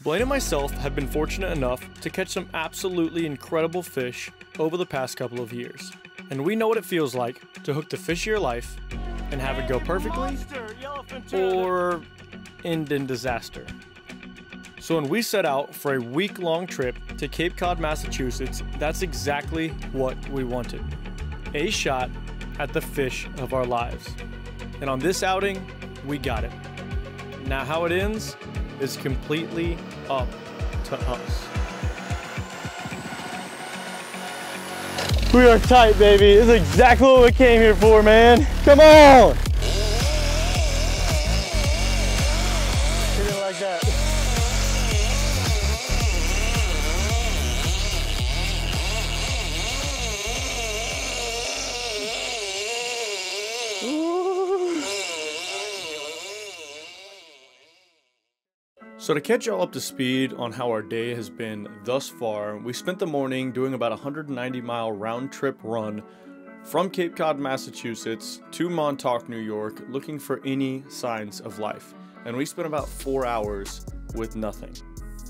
Blaine and myself have been fortunate enough to catch some absolutely incredible fish over the past couple of years. And we know what it feels like to hook the fish of your life and have it go perfectly or end in disaster. So when we set out for a week-long trip to Cape Cod, Massachusetts, that's exactly what we wanted. A shot at the fish of our lives. And on this outing, we got it. Now how it ends is completely up to us. We are tight, baby. This is exactly what we came here for, man. Come on! Hit it like that. So to catch y'all up to speed on how our day has been thus far, we spent the morning doing about a 190-mile round-trip run from Cape Cod, Massachusetts to Montauk, New York, looking for any signs of life. And we spent about 4 hours with nothing.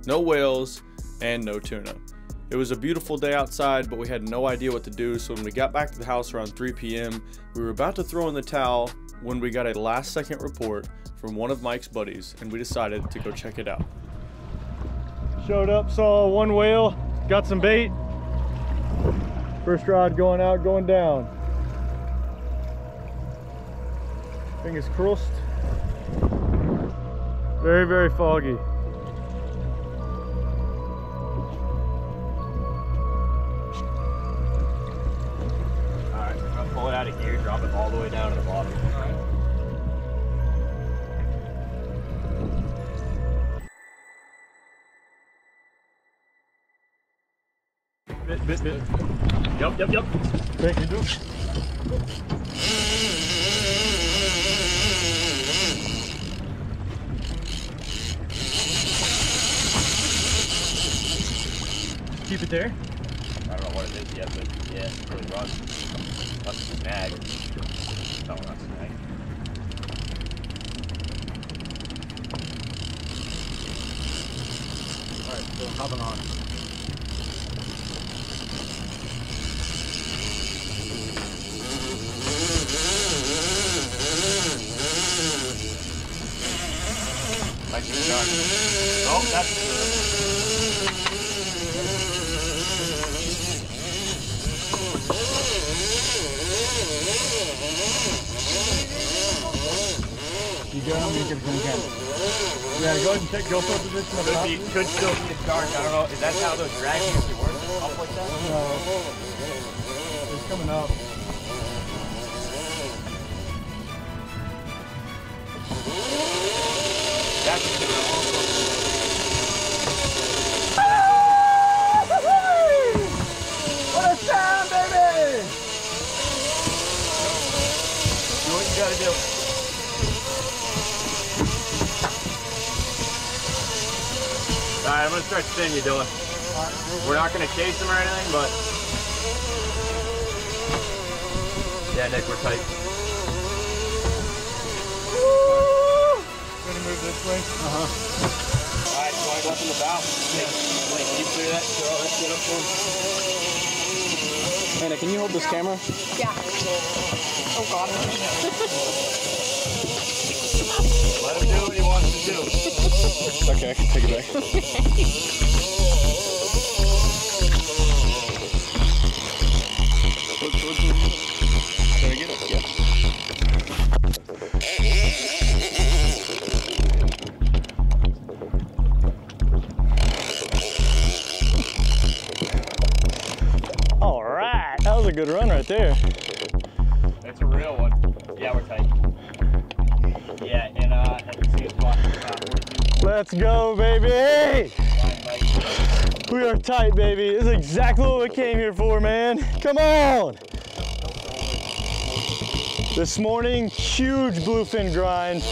No whales and no tuna. It was a beautiful day outside, but we had no idea what to do, so when we got back to the house around 3 p.m., we were about to throw in the towel when we got a last-second report from one of Mike's buddies, and we decided to go check it out. Showed up, saw one whale, got some bait. First rod going out, going down. Fingers crossed. Very, very foggy. Alright, I'm gonna pull it out of gear, drop it all the way down to the bottom. Alright. Bit. Yep. Thank you, dude. Keep it there. I don't know what it is yet, but yeah, it's really rough. Must be snag. No, not snag. Alright, so I'm hopping on. Oh, that's You got him, you can come again. Yeah, go ahead and take GoPro position up top. Could still be dark. I don't know. Is that how those drags usually work? Up like that? No. It's coming up. That's What a sound, baby! do what you gotta do. Alright, I'm gonna start spinning you, Dylan. We're not gonna chase him or anything, but yeah, Nick, we're tight. Gonna move this way. Alright, so I go up in the bow. Yeah. Wait, can you clear that? Throw that shit up for him. Anna, can you hold this camera? Yeah. Oh God. Let him do what he wants to do. Okay, I can take it back. Can I get it? Yeah. All right, that was a good run right there. That's a real one. Yeah, we're tight. Yeah, and as you see, it's about 42. Let's go, baby! We are tight, baby. This is exactly what we came here for, man. Come on! This morning, huge bluefin grind.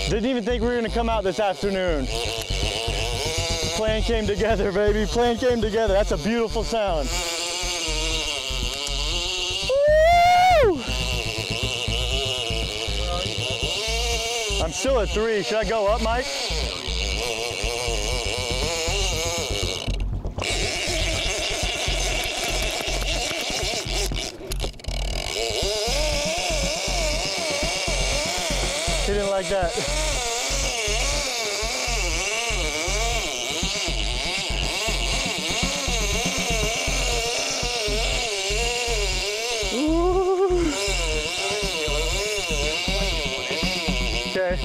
Didn't even think we were gonna come out this afternoon. Plan came together, baby. Plan came together. That's a beautiful sound. Woo! I'm still at 3. Should I go up, Mike? that. Okay.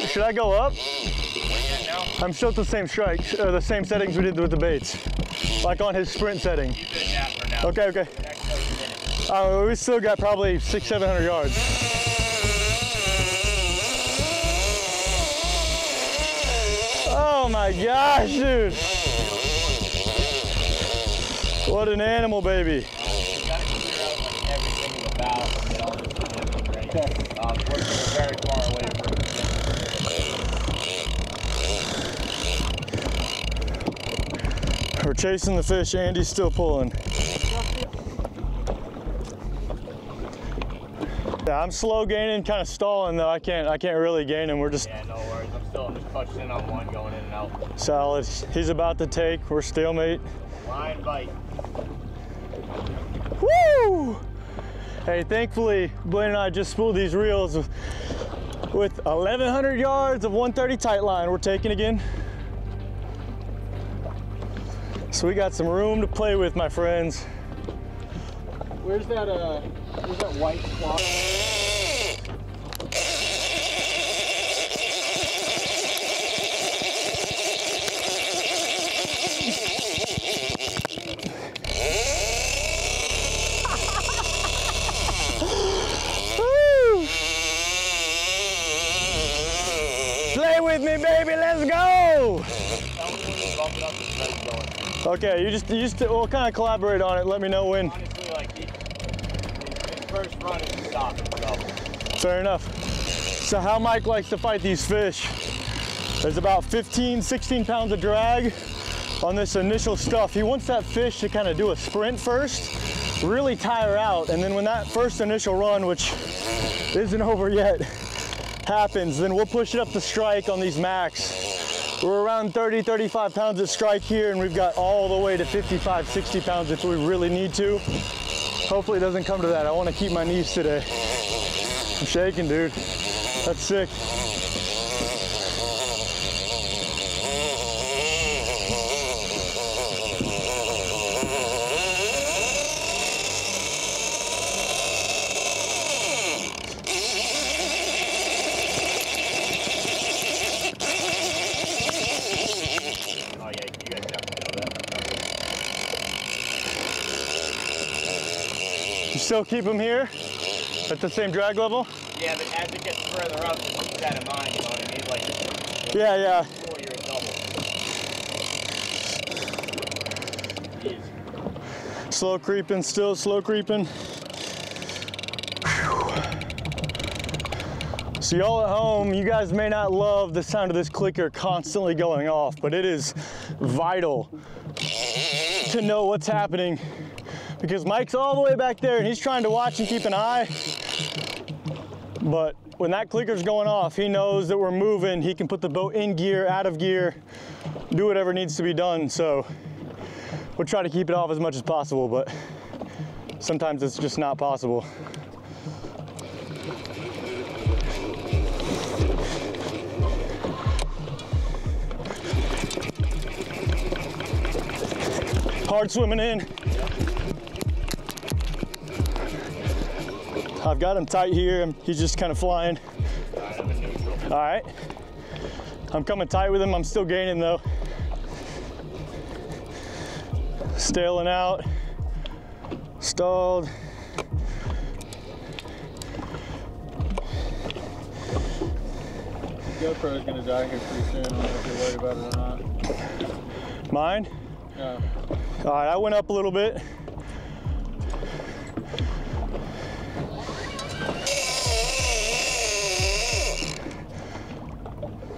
Should I go up? I'm still at the same strike, the same settings we did with the baits, like on his sprint setting. Okay, okay. We still got probably 600-700 yards. Oh my gosh, dude! What an animal, baby! We're very far away from it. We're chasing the fish. Andy's still pulling. Yeah, I'm slow gaining, kind of stalling though. I can't really gain him. We're just. Yeah, no worries. I'm just touching in on one, going in and out. Solid. He's about to take. We're stalemate. Line bite. Woo! Hey, thankfully, Blaine and I just spooled these reels with 1,100 yards of 130 tight line. We're taking again. So we got some room to play with, my friends. Where's that white spot? Play with me, baby, let's go! Okay, you just we'll kind of collaborate on it. Let me know when. Honestly, like his first run is stopped. So. Fair enough. So how Mike likes to fight these fish, there's about 15, 16 pounds of drag on this initial stuff. He wants that fish to kind of do a sprint first, really tire out, and then when that first initial run, which isn't over yet, happens, then we'll push it up the strike on these max. We're around 30, 35 pounds at strike here, and we've got all the way to 55, 60 pounds if we really need to. Hopefully it doesn't come to that. I want to keep my knees today. I'm shaking, dude. That's sick. Still keep them here at the same drag level? Yeah, but as it gets further up, just keep that in mind, you know what I mean? Like, yeah, yeah. before you're a double. Jeez. Slow creeping, still slow creeping. Whew. So y'all at home, you guys may not love the sound of this clicker constantly going off, but it is vital to know what's happening, because Mike's all the way back there and he's trying to watch and keep an eye. But when that clicker's going off, he knows that we're moving. He can put the boat in gear, out of gear, do whatever needs to be done. So we'll try to keep it off as much as possible, but sometimes it's just not possible. Hard swimming in. I've got him tight here. He's just kind of flying. All right. I'm coming tight with him. I'm still gaining though. Stailing out. Stalled. GoPro is going to die here pretty soon. I don't know if you're worried about it or not. Mine? Yeah. All right, I went up a little bit.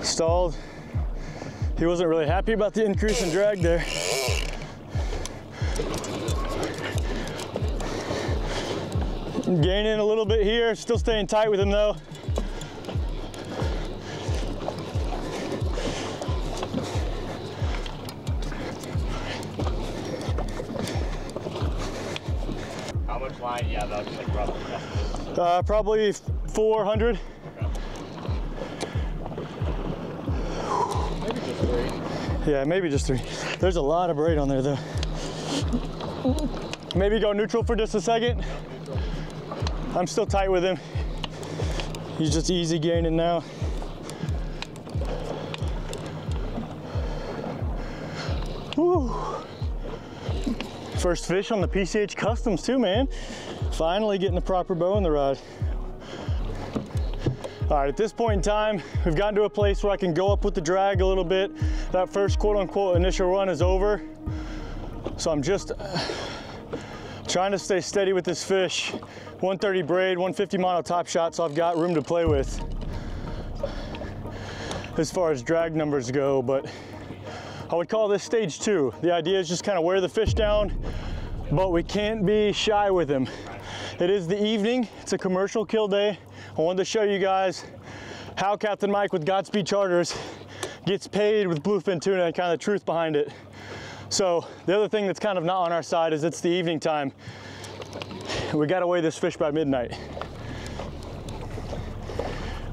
Stalled. He wasn't really happy about the increase in drag there. Gaining a little bit here, still staying tight with him though. How much line do you have out, like roughly? Probably 400. Maybe just 3. Yeah, maybe just 3. There's a lot of braid on there though. Maybe go neutral for just a second. I'm still tight with him. He's just easy gaining now. Woo. First fish on the PCH Customs too, man. Finally getting the proper bow in the rod. All right, at this point in time, we've gotten to a place where I can go up with the drag a little bit. That first quote unquote initial run is over. So I'm just trying to stay steady with this fish. 130 braid, 150 mono top shot, so I've got room to play with as far as drag numbers go, but I would call this stage 2. The idea is just kind of wear the fish down, but we can't be shy with him. It is the evening, it's a commercial kill day. I wanted to show you guys how Captain Mike with Godspeed Charters gets paid with bluefin tuna and kind of the truth behind it. So the other thing that's kind of not on our side is it's the evening time. We gotta weigh this fish by midnight.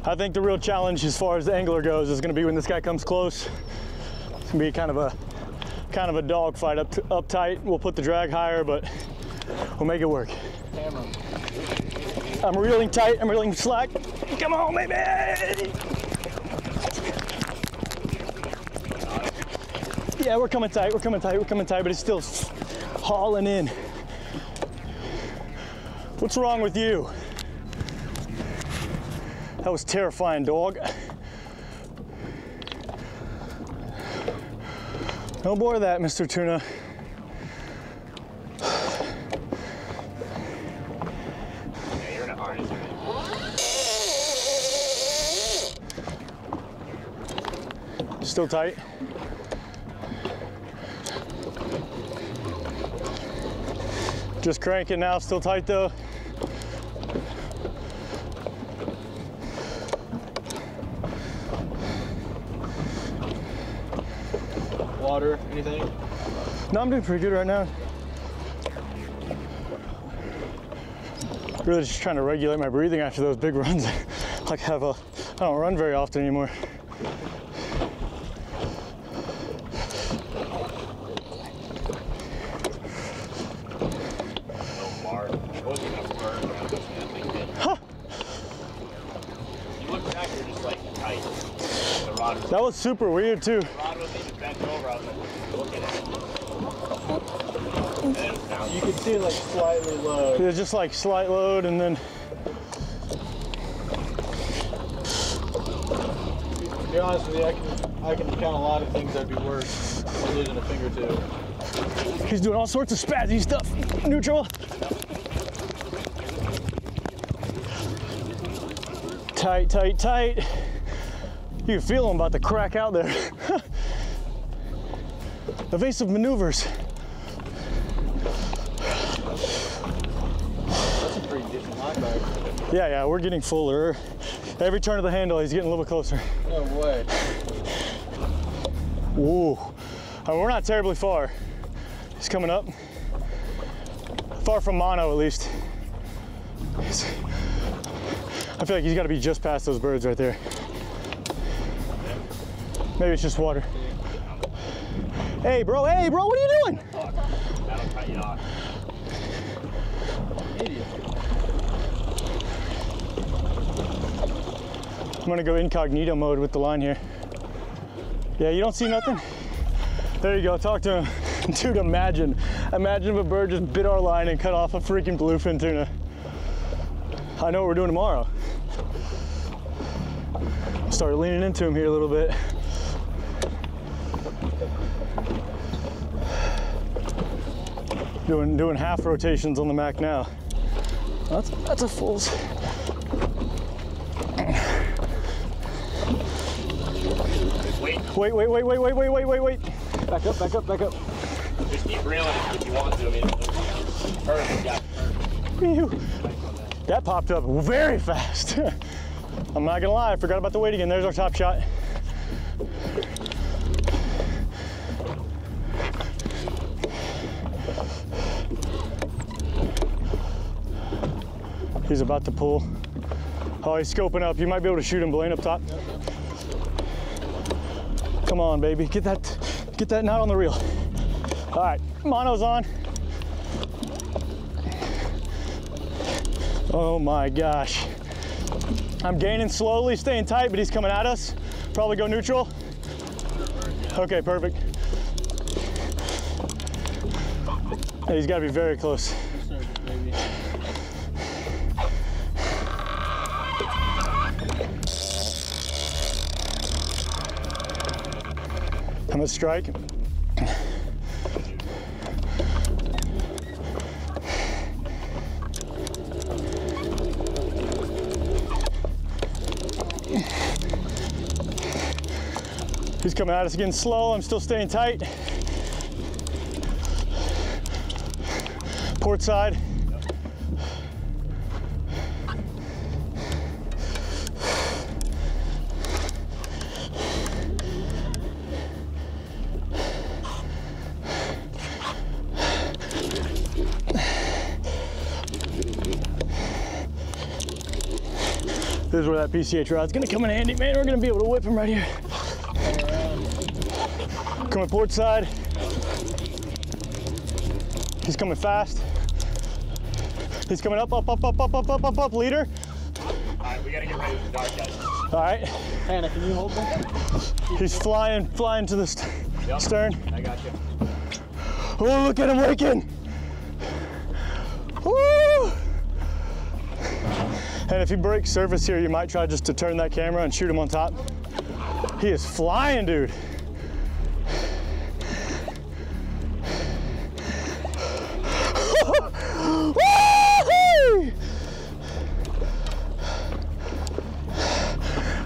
I think the real challenge as far as the angler goes is gonna be when this guy comes close. It's gonna be kind of a dog fight up tight. We'll put the drag higher, but we'll make it work. Camera. I'm reeling tight, I'm reeling slack. Come on, baby! Yeah, we're coming tight, but it's still hauling in. What's wrong with you? That was terrifying, dog. No more of that, Mr. Tuna. Yeah, you're in a harness. Still tight. Just cranking now, still tight though. Water, anything? No, I'm doing pretty good right now. Really just trying to regulate my breathing after those big runs. I don't run very often anymore. Huh. You look back, you're just like tight. The rod was, That was super weird too. the rod wasn't even bent over. I was like looking at it. And then it was down. You can see it like slightly low. It was just like slight load and then To be honest with you, I can count a lot of things that'd be worse than losing a finger too. he's doing all sorts of spazzy stuff. Neutral. Tight, tight, tight. You can feel him about to crack out there. Evasive maneuvers. That's a pretty decent line back. Yeah, we're getting fuller. Every turn of the handle, he's getting a little bit closer. No way. Ooh. I mean, we're not terribly far. He's coming up. Far from mono, at least. I feel like he's got to be just past those birds right there. Maybe it's just water. Hey, bro, what are you doing? That'll cut you off. Idiot. I'm gonna go incognito mode with the line here. Yeah, you don't see nothing? There you go, talk to him. Dude, imagine if a bird just bit our line and cut off a freaking bluefin tuna. I know what we're doing tomorrow. Start leaning into him here a little bit. Doing half rotations on the Mac now. That's a full. Wait. Back up. Just keep reeling if you want to. I mean, perfect. Yeah, perfect. That popped up very fast. I'm not gonna lie, I forgot about the weight again. There's our top shot. He's about to pull. Oh, he's scoping up. You might be able to shoot him, Blaine, up top. Come on, baby. Get that knot on the reel. All right, mono's on. Oh my gosh. I'm gaining slowly, staying tight, but he's coming at us. Probably go neutral. Okay, perfect. Hey, he's got to be very close. I'm gonna strike. He's coming at us again slow. I'm still staying tight. Port side. This is where that PCH rod's gonna come in handy, man. We're gonna be able to whip him right here. Coming port side. He's coming fast. He's coming up, leader. All right, we gotta get ready for the dark, guys. All right. Hannah, can you hold him? He's flying to the stern. I got you. Oh, look at him waking. Woo! And if he breaks surface here, you might try just to turn that camera and shoot him on top. He is flying, dude.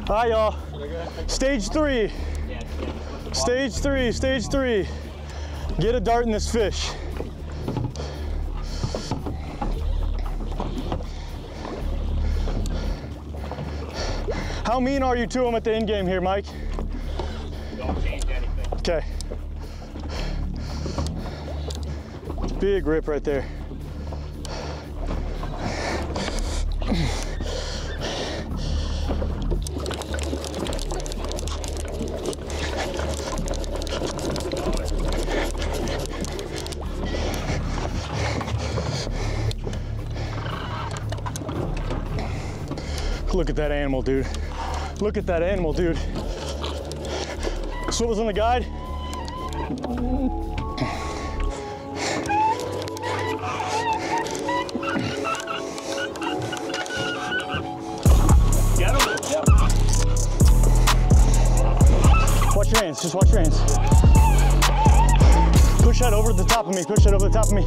All right, y'all. Stage 3. Stage 3, stage 3. Get a dart in this fish. How mean are you to him at the end game here, Mike? Don't change anything. Okay. Big rip right there. Look at that animal, dude. Look at that animal, dude. So what was on the guide? Get him. Yep. Watch your hands, just watch your hands. Push that over the top of me, push that over the top of me.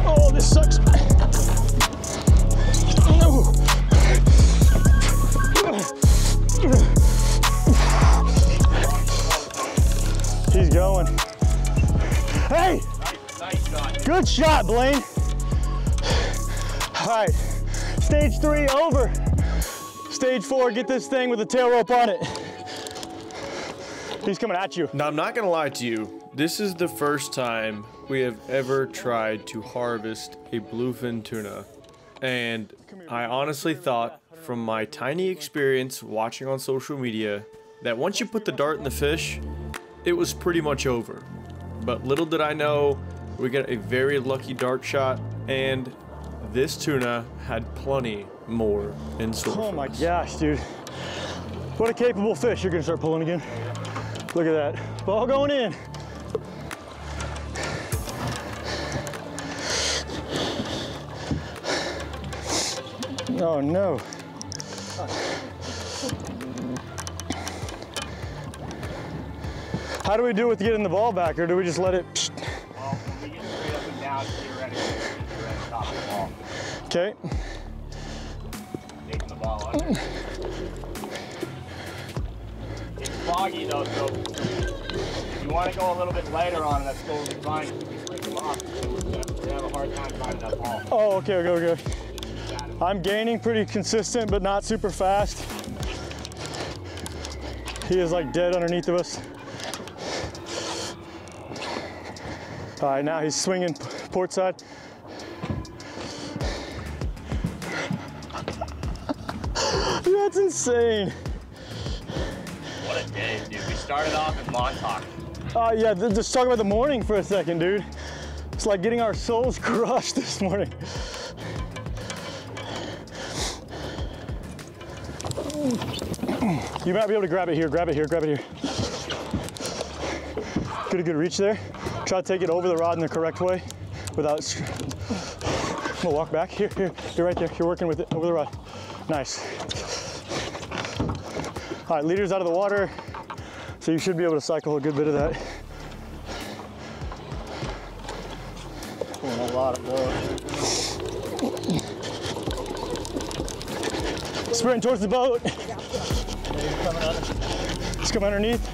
Oh, this sucks. No. He's going. Hey! Nice shot. Good shot, Blaine. All right, stage 3 over. Stage 4, get this thing with the tail rope on it. He's coming at you. Now, I'm not gonna lie to you. This is the first time we have ever tried to harvest a bluefin tuna. And I honestly thought, from my tiny experience watching on social media, that once you put the dart in the fish, it was pretty much over. But little did I know, we got a very lucky dart shot, and this tuna had plenty more in store. Oh my gosh, dude. What a capable fish. You're gonna start pulling again. Look at that. Ball going in. Oh no. How do we do with getting the ball back, or do we just let it? Well, when we get straight up and down, you're ready to top the ball. Okay. Taking the ball under. It's foggy though, so if you want to go a little bit lighter on it, that's totally fine. You can break them off. We're gonna have a hard time finding that ball. Oh, okay. I'm gaining pretty consistent, but not super fast. He is like dead underneath of us. All right, now he's swinging port side. That's insane. What a day, dude. We started off in Montauk. Yeah, just talk about the morning for a second, dude. It's like getting our souls crushed this morning. You might be able to grab it here, grab it here, grab it here. Get a good reach there. Try to take it over the rod in the correct way without, we'll walk back. Here, you're right there. You're working with it over the rod. Nice. All right, leader's out of the water, so you should be able to cycle a good bit of that. Pulling a lot of blow. Sprinting towards the boat. Let's come underneath.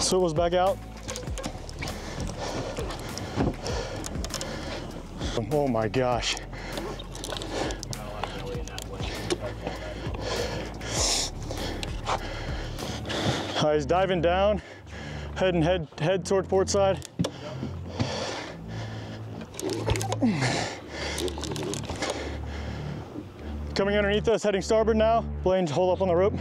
Swivels back out. Oh my gosh. He's diving down, head toward port side. Coming underneath us, heading starboard now. Blaine's hold up on the rope.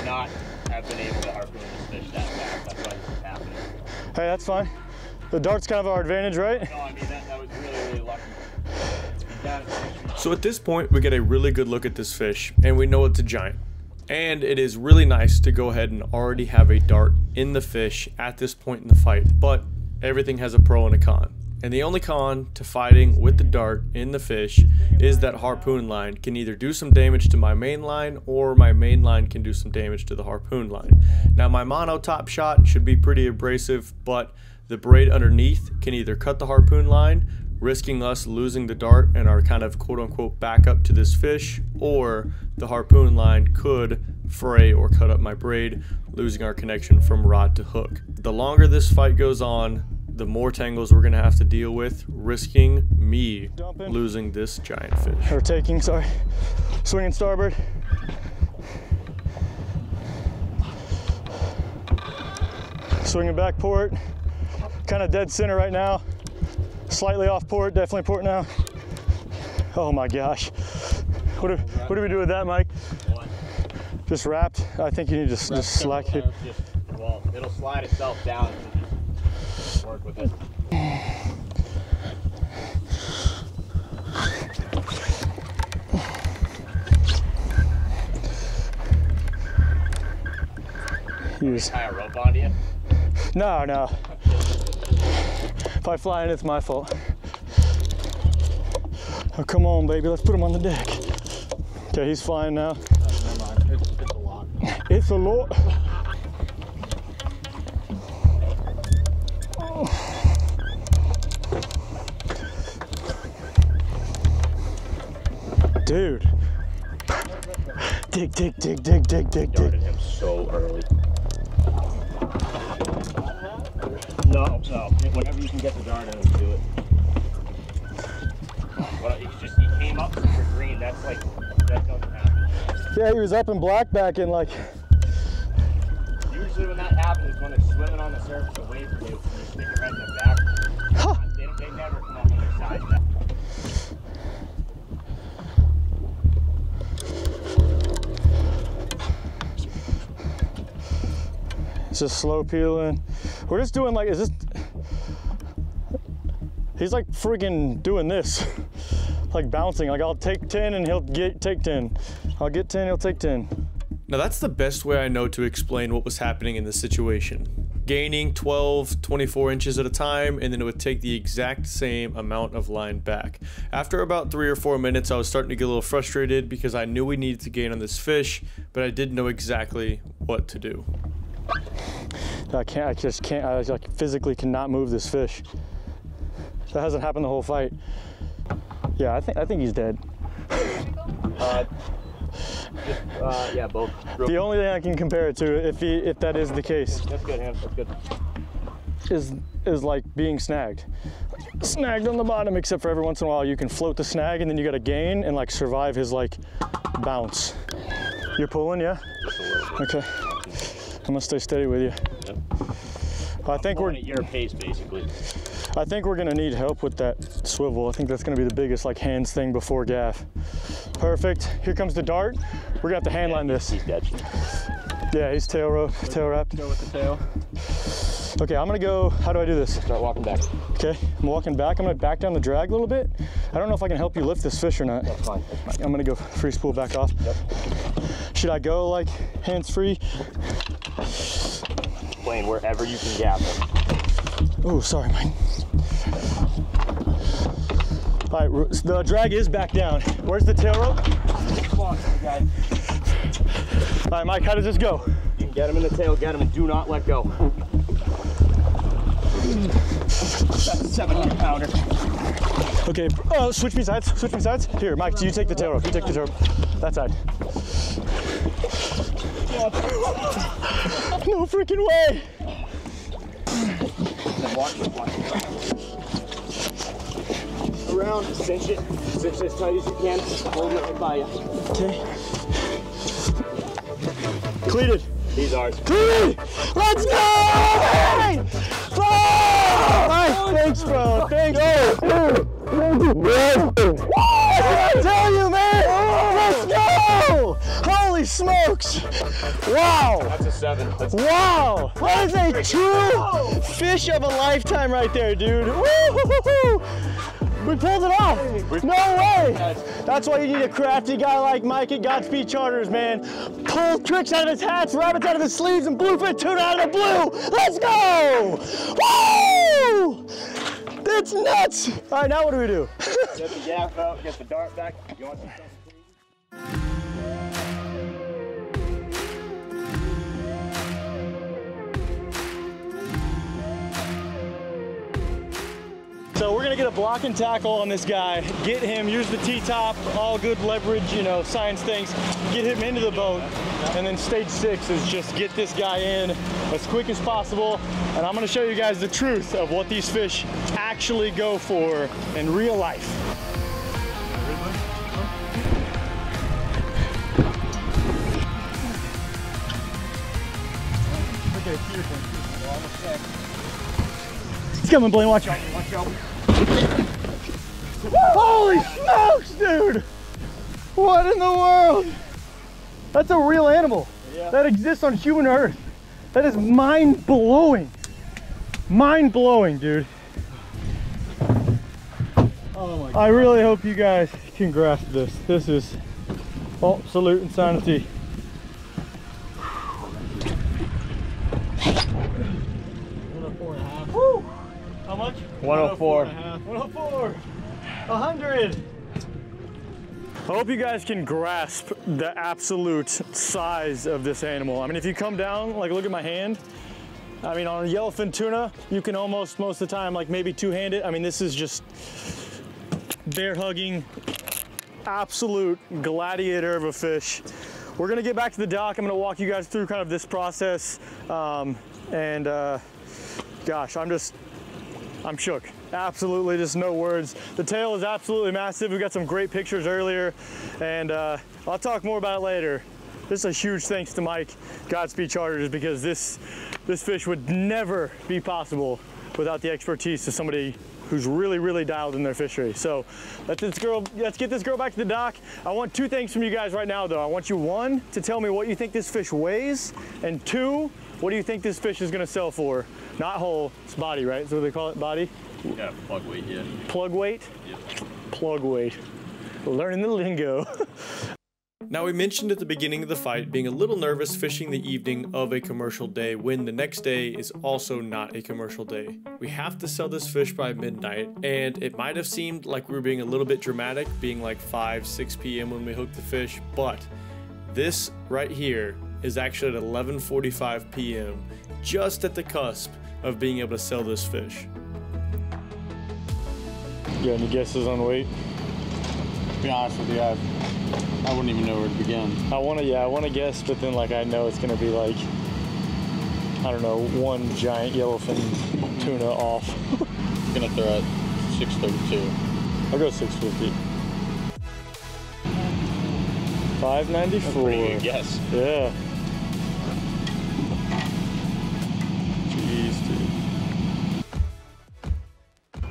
Not have been able to harpoon this fish that fast. That's why this is happening. Hey, that's fine. The dart's kind of our advantage, right? No, I mean, that was really lucky. So at this point, we get a really good look at this fish, and we know it's a giant. And it is really nice to go ahead and already have a dart in the fish at this point in the fight, but everything has a pro and a con. And the only con to fighting with the dart in the fish is that harpoon line can either do some damage to my main line, or my main line can do some damage to the harpoon line. Now my mono top shot should be pretty abrasive, but the braid underneath can either cut the harpoon line, risking us losing the dart and our kind of quote-unquote backup to this fish, or the harpoon line could fray or cut up my braid, losing our connection from rod to hook. The longer this fight goes on, the more tangles we're gonna have to deal with, risking me losing this giant fish. Or taking, sorry. Swinging starboard. Swinging back port. Kind of dead center right now. Slightly off port, definitely port now. Oh my gosh. What do we do with that, Mike? What? Just wrapped? I think you need to just slack it. Well, it'll slide itself down if you just work with it. Use. Tie a rope onto you? No. If I fly in, it's my fault. Oh, come on, baby. Let's put him on the deck. Okay, he's flying now. Never mind. It's a lot. It's a lot. Dude. Dig. Darted him so early. No. Whenever you can get the dart in, do it. Well, he came up super green. That doesn't happen. Yeah, he was up in blackback and like. Usually when that happens is when they're swimming on the surface away from you, and you stick your head in the back. Huh. They never come up on their side. It's just slow peeling. We're just doing like, he's like freaking doing this. Like bouncing, like I'll take 10 and he'll take 10. I'll get 10, he'll take 10. Now that's the best way I know to explain what was happening in this situation. Gaining 12, 24 inches at a time, and then it would take the exact same amount of line back. After about 3 or 4 minutes, I was starting to get a little frustrated because I knew we needed to gain on this fish, but I didn't know exactly what to do. I just can't, I like physically cannot move this fish. That hasn't happened the whole fight. Yeah, I think he's dead. Yeah, both. The only thing I can compare it to, if that is the case. That's good, Ham. That's good. is like being snagged. Snagged on the bottom, except for every once in a while you can float the snag and then you gotta gain and like survive his like bounce. You're pulling, yeah? Okay. I'm gonna stay steady with you. Yep. I think we're at your pace, basically. I think we're gonna need help with that swivel. I think that's gonna be the biggest like hands thing before gaff. Perfect. Here comes the dart. We're gonna have to handline this. He's dead. Yeah, he's tail wrapped. Go with the tail. Okay, I'm gonna go. How do I do this? Start walking back. Okay, I'm walking back. I'm gonna back down the drag a little bit. I don't know if I can help you lift this fish or not. That's fine. That's fine. I'm gonna go free spool back off. Yep. Should I go like hands free? Playing wherever you can gap him. Oh, sorry, Mike. All right, the drag is back down. Where's the tail rope? Come on, guys. All right, Mike, how does this go? You can get him in the tail, get him, and do not let go. That's a 700 pounder. Okay, switch me sides, switch me sides. Here, Mike, you take the tail rope, you take the tail rope. That side. No freaking way. Around, cinch it as tight as you can, holding it right by you. Okay. Cleated. These ours. Cleated! Let's go! Hey! Oh! Nice. Thanks, bro. Thanks. I tell you, man! Let's go! Holy smokes! Wow! That's a 7. That's Wow! That is a true fish of a lifetime right there, dude. Woo-hoo-hoo-hoo! We pulled it off! No way! That's why you need a crafty guy like Mike at Godspeed Charters, man. Pull tricks out of his hats, rabbits out of his sleeves, and bluefin tuna out of the blue! Let's go! Woo! That's nuts! All right, now what do we do? Get the gaff out, get the dart back. You want some stuff? So we're gonna get a block and tackle on this guy, get him, use the T-top, all good leverage, you know, science things, get him into the boat, and then stage 6 is just get this guy in as quick as possible, and I'm gonna show you guys the truth of what these fish actually go for in real life. It's coming, Blaine, watch out. Watch out. Holy smokes, dude! What in the world? That's a real animal that exists on human Earth. That is mind-blowing. Mind-blowing, dude. Oh my God. I really hope you guys can grasp this. This is absolute insanity. 104.5. Woo! How much? 104. 104. 100. I hope you guys can grasp the absolute size of this animal. I mean, if you come down, like look at my hand. I mean, on a yellowfin tuna, you can almost, most of the time, like maybe two-hand it. I mean, this is just bear hugging, absolute gladiator of a fish. We're gonna get back to the dock. I'm gonna walk you guys through kind of this process. Gosh, I'm shook. Absolutely, just no words. The tail is absolutely massive. We got some great pictures earlier, and I'll talk more about it later. This is a huge thanks to Mike, Godspeed Charters, because this fish would never be possible without the expertise of somebody who's really, really dialed in their fishery. So let's get this girl back to the dock. I want 2 things from you guys right now, though. I want you, 1, to tell me what you think this fish weighs, and 2, what do you think this fish is gonna sell for? Not whole, it's body, right? Is what they call it, body? Yeah, plug weight, yeah. Plug weight? Yep. Plug weight. Learning the lingo. Now, we mentioned at the beginning of the fight being a little nervous fishing the evening of a commercial day when the next day is also not a commercial day. We have to sell this fish by midnight, and it might have seemed like we were being a little bit dramatic, being like 5, 6 p.m. when we hooked the fish, but this right here is actually at 11:45 p.m., just at the cusp of being able to sell this fish. You got any guesses on weight? To be honest with you, I wouldn't even know where to begin. I wanna guess, but then like I know it's gonna be like I don't know, one giant yellowfin tuna off. I'm gonna throw at 632. I'll go 650. 594. Pretty good guess. Yeah. Jeez, dude.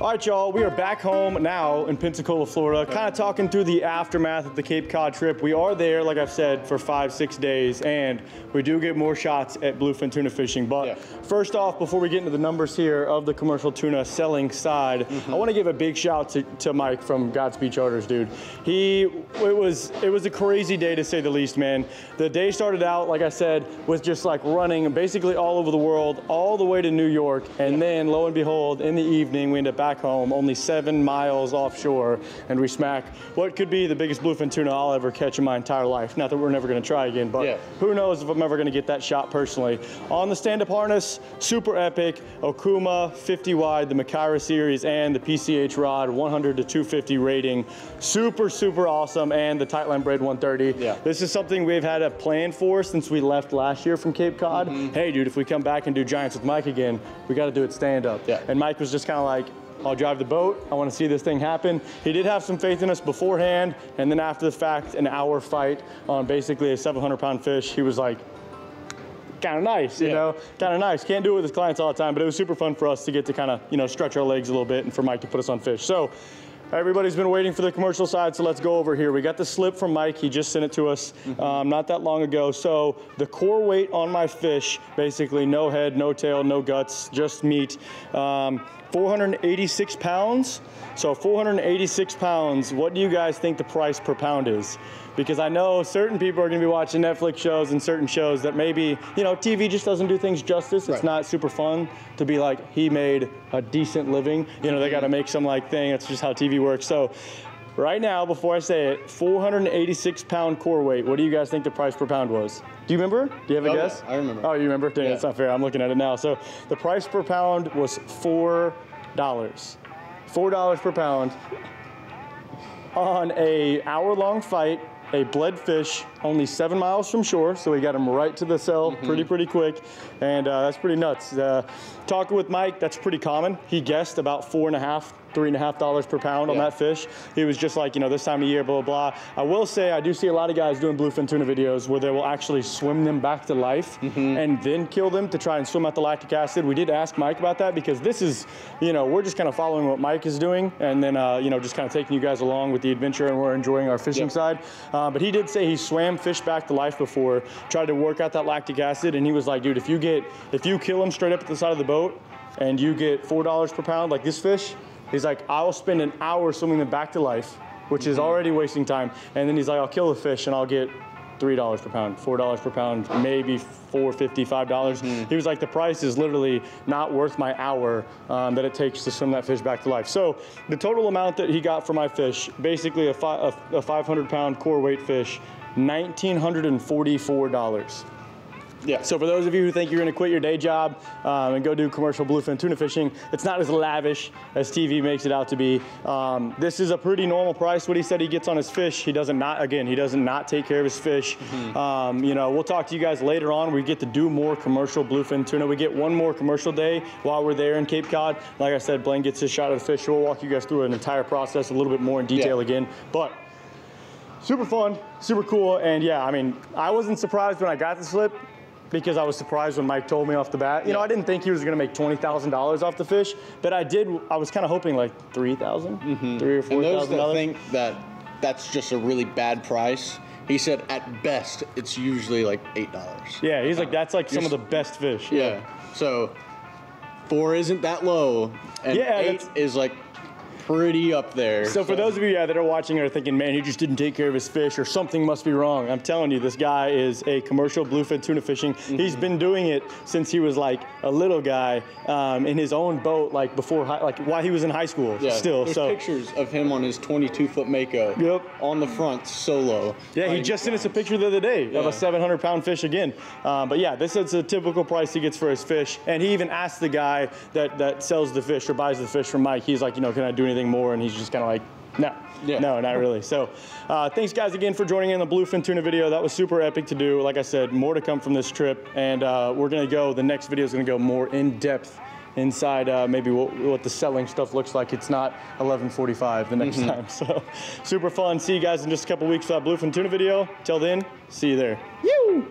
All right, y'all, we are back home now in Pensacola, Florida, kind of talking through the aftermath of the Cape Cod trip. We are there, like I've said, for 5-6 days, and we do get more shots at bluefin tuna fishing. But first off, before we get into the numbers here of the commercial tuna selling side, I want to give a big shout to Mike from Godspeed Charters, dude. It was a crazy day, to say the least, man. The day started out, like I said, with just like running basically all over the world, all the way to New York, and then lo and behold, in the evening, we end up back home, only 7 miles offshore, and we smack what could be the biggest bluefin tuna I'll ever catch in my entire life. Not that we're never going to try again, but who knows if I'm ever going to get that shot personally. On the stand-up harness, super epic, Okuma 50 wide, the Makira series, and the PCH rod 100 to 250 rating. Super, super awesome, and the Tightline braid 130. This is something we've had a plan for since we left last year from Cape Cod. Hey, dude, if we come back and do Giants with Mike again, we got to do it stand-up. And Mike was just kind of like, I'll drive the boat. I want to see this thing happen. He did have some faith in us beforehand, and then after the fact, an hour fight on basically a 700-pound fish, he was like, kind of nice, you know, kind of nice. Can't do it with his clients all the time, but it was super fun for us to get to kind of, you know, stretch our legs a little bit and for Mike to put us on fish. So everybody's been waiting for the commercial side, so let's go over here. We got the slip from Mike. He just sent it to us not that long ago. So the core weight on my fish, basically no head, no tail, no guts, just meat. 486 pounds. So 486 pounds, what do you guys think the price per pound is? Because I know certain people are gonna be watching Netflix shows and certain shows that maybe, you know, TV just doesn't do things justice. It's not super fun to be like, he made a decent living. You know, they gotta make some like thing. That's just how TV works. So right now, before I say it, 486 pound core weight. What do you guys think the price per pound was? Do you remember? Do you have a guess? I remember. Oh, you remember? Dang, that's not fair. I'm looking at it now. So the price per pound was $4. $4 per pound on a hour-long fight, a bled fish, only 7 miles from shore, so we got him right to the cell pretty quick, and that's pretty nuts. Talking with Mike, that's pretty common. He guessed about $3.5 per pound on that fish. He was just like, you know, this time of year, blah, blah, blah. I will say, I do see a lot of guys doing bluefin tuna videos where they will actually swim them back to life and then kill them to try and swim out the lactic acid. We did ask Mike about that because this is, you know, we're just kind of following what Mike is doing and then, you know, just kind of taking you guys along with the adventure, and we're enjoying our fishing side. But he did say he swam fish back to life before, tried to work out that lactic acid, and he was like, dude, if you kill them straight up at the side of the boat and you get $4 per pound like this fish, he's like, I'll spend an hour swimming them back to life, which is already wasting time. And then he's like, I'll kill the fish and I'll get $3 per pound, $4 per pound, maybe $4.50, $5. He was like, the price is literally not worth my hour that it takes to swim that fish back to life. So the total amount that he got for my fish, basically a 500-pound core weight fish, $1,944. So for those of you who think you're gonna quit your day job and go do commercial bluefin tuna fishing, it's not as lavish as TV makes it out to be. This is a pretty normal price, what he said he gets on his fish. He does not take care of his fish. You know, we'll talk to you guys later on. We get to do more commercial bluefin tuna. We get one more commercial day while we're there in Cape Cod. Like I said, Blaine gets his shot of the fish, so we'll walk you guys through an entire process a little bit more in detail again. But super fun, super cool, and yeah, I mean, I wasn't surprised when I got the slip, because I was surprised when Mike told me off the bat. You know, I didn't think he was gonna make $20,000 off the fish, but I was kind of hoping like $3,000, $3,000 or $4,000. And those that think that that's just a really bad price, he said at best, it's usually like $8. Yeah, he's like, that's like some of the best fish. So 4 isn't that low, and 8 is like pretty up there. So for those of you that are watching and are thinking, man, he just didn't take care of his fish or something must be wrong, I'm telling you, this guy is a commercial bluefin tuna fishing. He's been doing it since he was like a little guy in his own boat, like before, like while he was in high school still. There's pictures of him on his 22-foot Mako on the front solo. Yeah, he just sent us a picture the other day of a 700-pound fish again. But yeah, this is a typical price he gets for his fish. And he even asked the guy that sells the fish or buys the fish from Mike, he's like, you know, can I do anything more? And he's just kind of like, No, Yeah. no, not really. So thanks guys again for joining in the Bluefin Tuna video. That was super epic to do. Like I said, more to come from this trip, and we're gonna go, the next video is gonna go more in depth inside maybe what the selling stuff looks like. It's not 11:45 the next time. So super fun. See you guys in just a couple weeks for that Bluefin Tuna video. Till then, see you there. Yoo!